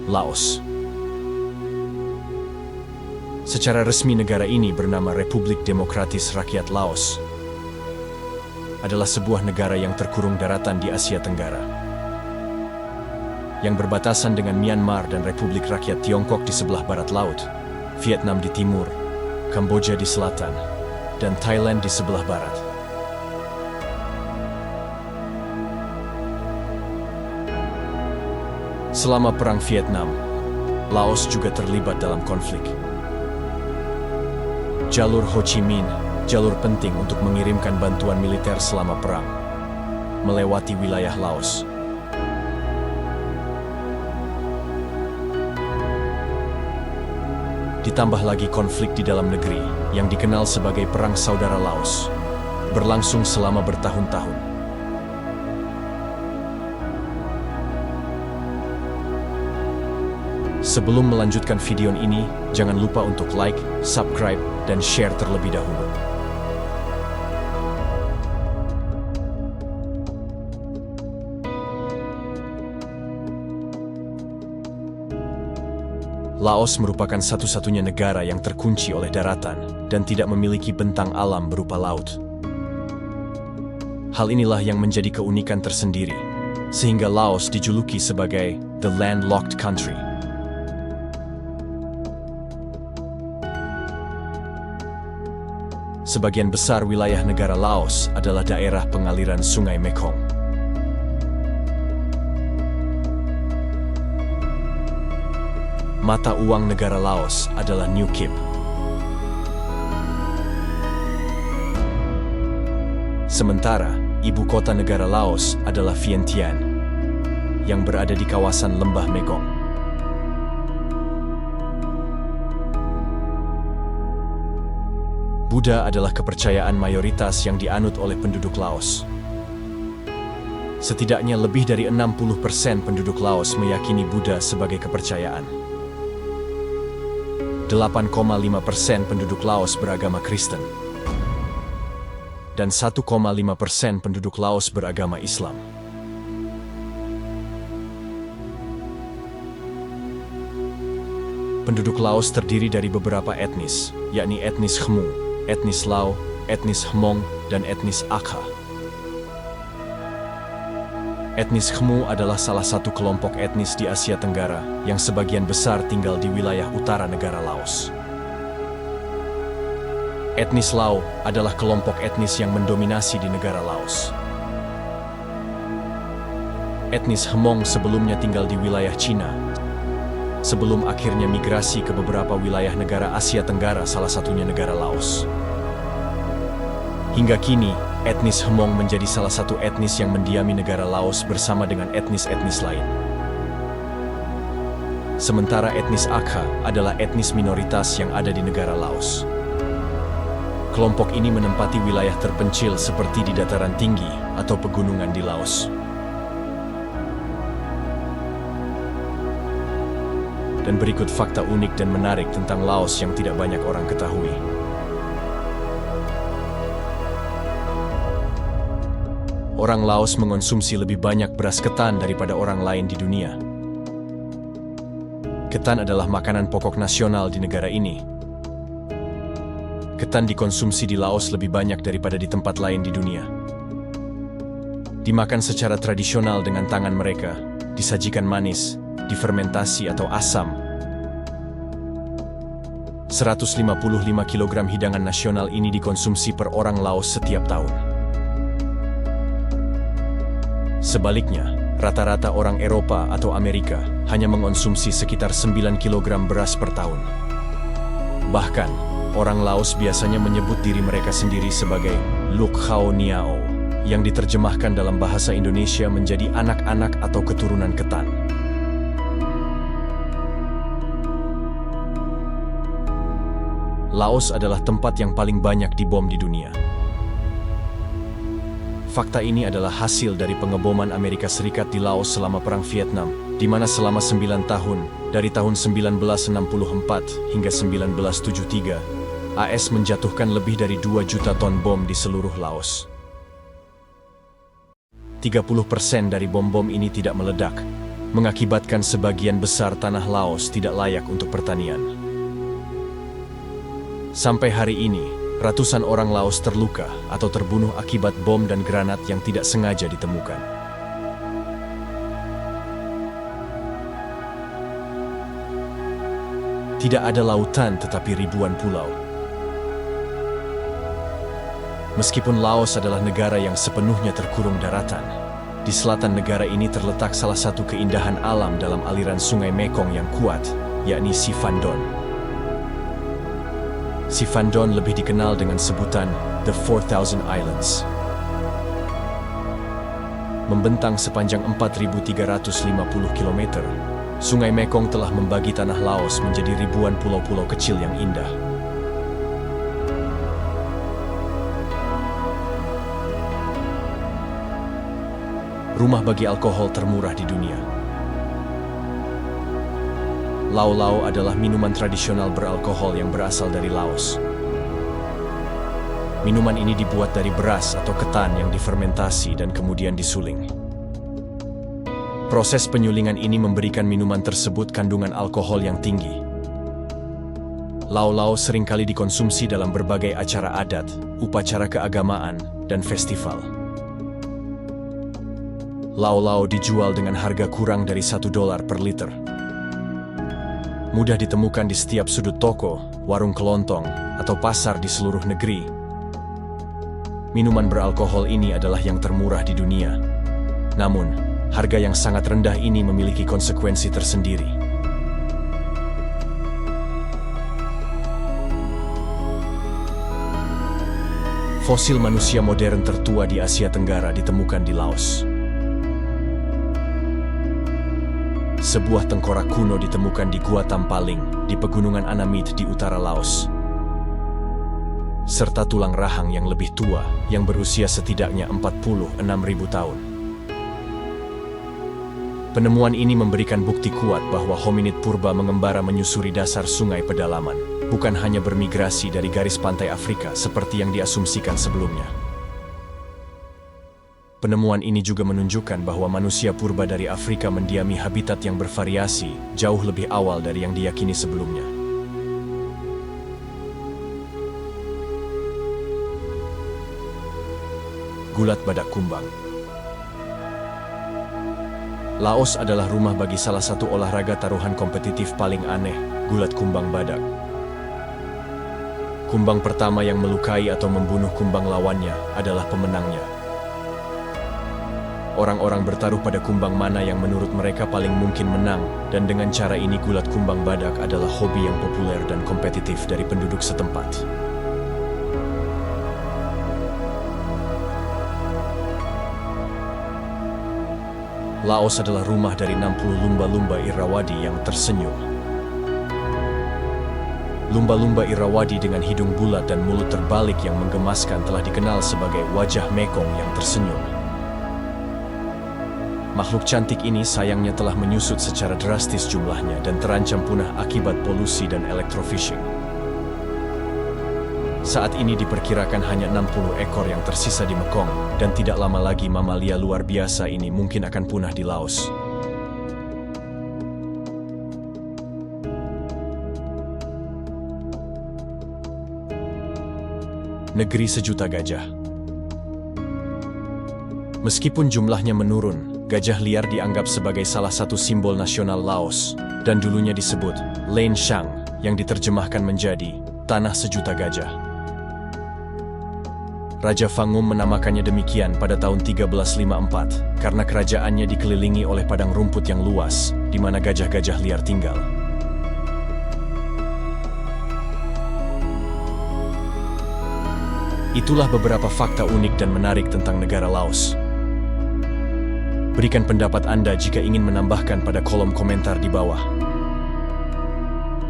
Laos. Secara resmi negara ini bernama Republik Demokratis Rakyat Laos. Adalah sebuah negara yang terkurung daratan di Asia Tenggara, yang berbatasan dengan Myanmar dan Republik Rakyat Tiongkok di sebelah barat laut, Vietnam di timur, Kamboja di selatan, dan Thailand di sebelah barat. Selama Perang Vietnam, Laos juga terlibat dalam konflik. Jalur Ho Chi Minh, jalur penting untuk mengirimkan bantuan militer selama perang, melewati wilayah Laos. Ditambah lagi konflik di dalam negeri yang dikenal sebagai Perang Saudara Laos, berlangsung selama bertahun-tahun. Sebelum melanjutkan video ini, jangan lupa untuk like, subscribe, dan share terlebih dahulu. Laos merupakan satu-satunya negara yang terkunci oleh daratan dan tidak memiliki bentang alam berupa laut. Hal inilah yang menjadi keunikan tersendiri, sehingga Laos dijuluki sebagai The Landlocked Country. Sebagian besar wilayah negara Laos adalah daerah pengaliran Sungai Mekong. Mata uang negara Laos adalah New Kip. Sementara, ibu kota negara Laos adalah Vientiane, yang berada di kawasan lembah Mekong. Buddha adalah kepercayaan mayoritas yang dianut oleh penduduk Laos. Setidaknya lebih dari 60% penduduk Laos meyakini Buddha sebagai kepercayaan. 8,5% penduduk Laos beragama Kristen. Dan 1,5% penduduk Laos beragama Islam. Penduduk Laos terdiri dari beberapa etnis, yakni etnis Khmu, etnis Lao, etnis Hmong, dan etnis Akha. Etnis Khmu adalah salah satu kelompok etnis di Asia Tenggara yang sebagian besar tinggal di wilayah utara negara Laos. Etnis Lao adalah kelompok etnis yang mendominasi di negara Laos. Etnis Hmong sebelumnya tinggal di wilayah Cina, sebelum akhirnya migrasi ke beberapa wilayah negara Asia Tenggara, salah satunya negara Laos. Hingga kini, etnis Hmong menjadi salah satu etnis yang mendiami negara Laos bersama dengan etnis-etnis lain. Sementara etnis Akha adalah etnis minoritas yang ada di negara Laos. Kelompok ini menempati wilayah terpencil seperti di dataran tinggi atau pegunungan di Laos. Dan berikut fakta unik dan menarik tentang Laos yang tidak banyak orang ketahui. Orang Laos mengonsumsi lebih banyak beras ketan daripada orang lain di dunia. Ketan adalah makanan pokok nasional di negara ini. Ketan dikonsumsi di Laos lebih banyak daripada di tempat lain di dunia. Dimakan secara tradisional dengan tangan mereka, disajikan manis, difermentasi atau asam. 155 kg hidangan nasional ini dikonsumsi per orang Laos setiap tahun. Sebaliknya, rata-rata orang Eropa atau Amerika hanya mengonsumsi sekitar 9 kg beras per tahun. Bahkan, orang Laos biasanya menyebut diri mereka sendiri sebagai Luk Khao Niao, yang diterjemahkan dalam bahasa Indonesia menjadi anak-anak atau keturunan ketan. Laos adalah tempat yang paling banyak dibom di dunia. Fakta ini adalah hasil dari pengeboman Amerika Serikat di Laos selama Perang Vietnam, di mana selama 9 tahun, dari tahun 1964 hingga 1973, AS menjatuhkan lebih dari 2 juta ton bom di seluruh Laos. 30% dari bom-bom ini tidak meledak, mengakibatkan sebagian besar tanah Laos tidak layak untuk pertanian. Sampai hari ini, ratusan orang Laos terluka atau terbunuh akibat bom dan granat yang tidak sengaja ditemukan. Tidak ada lautan tetapi ribuan pulau. Meskipun Laos adalah negara yang sepenuhnya terkurung daratan, di selatan negara ini terletak salah satu keindahan alam dalam aliran sungai Mekong yang kuat, yakni Siphandon. Siphandon lebih dikenal dengan sebutan The 4,000 Islands. Membentang sepanjang 4.350 km, Sungai Mekong telah membagi tanah Laos menjadi ribuan pulau-pulau kecil yang indah. Rumah bagi alkohol termurah di dunia. Lau Lau adalah minuman tradisional beralkohol yang berasal dari Laos. Minuman ini dibuat dari beras atau ketan yang difermentasi dan kemudian disuling. Proses penyulingan ini memberikan minuman tersebut kandungan alkohol yang tinggi. Lau Lau seringkali dikonsumsi dalam berbagai acara adat, upacara keagamaan, dan festival. Lau Lau dijual dengan harga kurang dari $1 per liter. Mudah ditemukan di setiap sudut toko, warung kelontong, atau pasar di seluruh negeri. Minuman beralkohol ini adalah yang termurah di dunia. Namun, harga yang sangat rendah ini memiliki konsekuensi tersendiri. Fosil manusia modern tertua di Asia Tenggara ditemukan di Laos. Sebuah tengkorak kuno ditemukan di Gua Tampaling di Pegunungan Anamit di utara Laos. Serta tulang rahang yang lebih tua yang berusia setidaknya 46.000 tahun. Penemuan ini memberikan bukti kuat bahwa hominid purba mengembara menyusuri dasar sungai pedalaman, bukan hanya bermigrasi dari garis pantai Afrika seperti yang diasumsikan sebelumnya. Penemuan ini juga menunjukkan bahwa manusia purba dari Afrika mendiami habitat yang bervariasi jauh lebih awal dari yang diyakini sebelumnya. Gulat badak kumbang. Laos adalah rumah bagi salah satu olahraga taruhan kompetitif paling aneh, gulat kumbang badak. Kumbang pertama yang melukai atau membunuh kumbang lawannya adalah pemenangnya. Orang-orang bertaruh pada kumbang mana yang menurut mereka paling mungkin menang, dan dengan cara ini gulat kumbang badak adalah hobi yang populer dan kompetitif dari penduduk setempat. Laos adalah rumah dari 60 lumba-lumba Irrawaddy yang tersenyum. Lumba-lumba Irrawaddy dengan hidung bulat dan mulut terbalik yang menggemaskan telah dikenal sebagai wajah Mekong yang tersenyum. Makhluk cantik ini sayangnya telah menyusut secara drastis jumlahnya dan terancam punah akibat polusi dan electrofishing. Saat ini diperkirakan hanya 60 ekor yang tersisa di Mekong, dan tidak lama lagi mamalia luar biasa ini mungkin akan punah di Laos. Negeri sejuta gajah. Meskipun jumlahnya menurun, gajah liar dianggap sebagai salah satu simbol nasional Laos, dan dulunya disebut Lain Shang, yang diterjemahkan menjadi Tanah Sejuta Gajah. Raja Fangum menamakannya demikian pada tahun 1354, karena kerajaannya dikelilingi oleh padang rumput yang luas, di mana gajah-gajah liar tinggal. Itulah beberapa fakta unik dan menarik tentang negara Laos. Berikan pendapat Anda jika ingin menambahkan pada kolom komentar di bawah.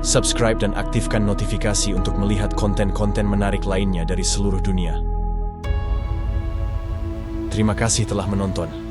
Subscribe dan aktifkan notifikasi untuk melihat konten-konten menarik lainnya dari seluruh dunia. Terima kasih telah menonton.